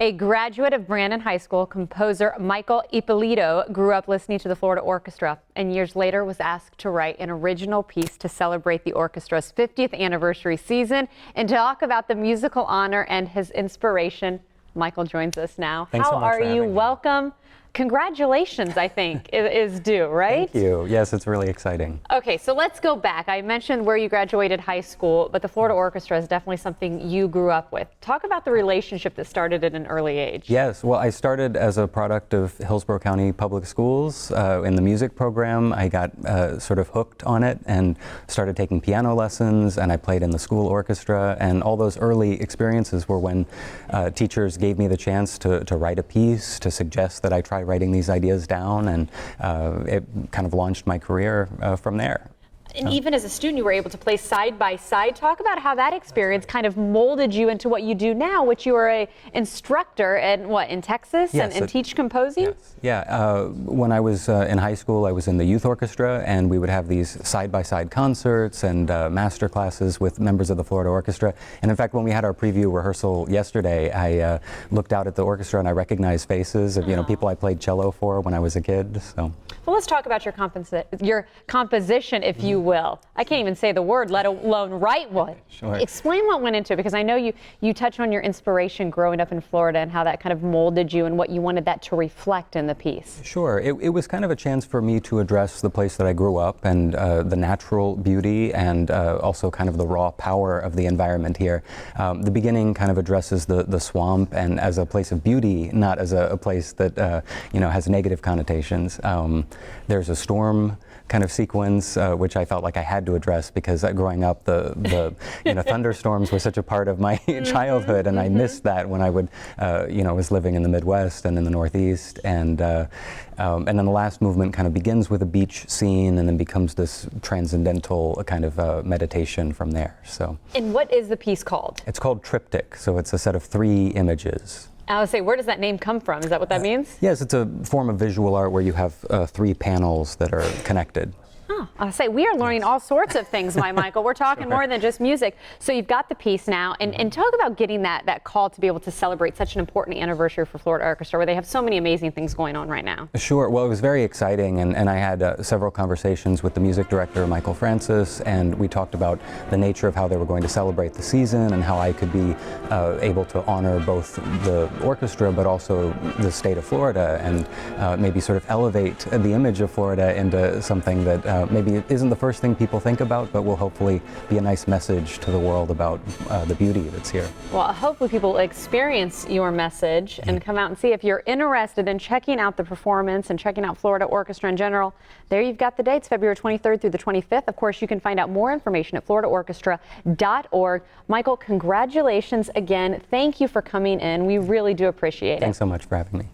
A graduate of Brandon High School, composer Michael Ippolito grew up listening to the Florida Orchestra and years later was asked to write an original piece to celebrate the orchestra's 50th anniversary season. And to talk about the musical honor and his inspiration, Michael joins us now. Thanks so much How are for you? having me. Welcome. Congratulations, I think, is due, right? Thank you. Yes, it's really exciting. Okay, so let's go back. I mentioned where you graduated high school, but the Florida Orchestra is definitely something you grew up with. Talk about the relationship that started at an early age. Yes, well, I started as a product of Hillsborough County Public Schools in the music program. I got sort of hooked on it and started taking piano lessons, and I played in the school orchestra. And all those early experiences were when teachers gave me the chance to write a piece, to suggest that I try writing these ideas down, and it kind of launched my career from there. And even as a student, you were able to play side by side. Talk about how that experience kind of molded you into what you do now, which you are an instructor in Texas, Yes, and teach composing? Yes. Yeah, when I was in high school, I was in the youth orchestra, and we would have these side-by-side concerts and master classes with members of the Florida Orchestra. And in fact, when we had our preview rehearsal yesterday, I looked out at the orchestra and I recognized faces of people I played cello for when I was a kid. So. Well, let's talk about your composition, if you will. I can't even say the word, let alone write one. Sure. Explain what went into it, because I know you touch on your inspiration growing up in Florida and how that kind of molded you and what you wanted that to reflect in the piece. Sure. It was kind of a chance for me to address the place that I grew up and the natural beauty and also kind of the raw power of the environment here. The beginning kind of addresses the swamp and as a place of beauty, not as a place that has negative connotations. There's a storm kind of sequence, which I felt like I had to address because growing up, the thunderstorms were such a part of my childhood, and I missed that when I was living in the Midwest and in the Northeast, and then the last movement kind of begins with a beach scene and then becomes this transcendental kind of meditation from there. So. And what is the piece called? It's called Triptych, so it's a set of 3 images. I would say, where does that name come from? Is that what that means? Yes, it's a form of visual art where you have 3 panels that are connected. I'll say we are learning all sorts of things, Michael. We're talking more than just music. So you've got the piece now, and talk about getting that call to be able to celebrate such an important anniversary for Florida Orchestra, where they have so many amazing things going on right now. Sure. Well, it was very exciting, and I had several conversations with the music director, Michael Francis, and we talked about the nature of how they were going to celebrate the season and how I could be able to honor both the orchestra but also the state of Florida, and maybe sort of elevate the image of Florida into something that maybe it isn't the first thing people think about, but will hopefully be a nice message to the world about the beauty that's here. Well, hopefully people experience your message and come out and see. If you're interested in checking out the performance and checking out Florida Orchestra in general, there you've got the dates, February 23rd through the 25th. Of course, you can find out more information at floridaorchestra.org. Michael, congratulations again. Thank you for coming in. We really do appreciate it. Thanks so much for having me.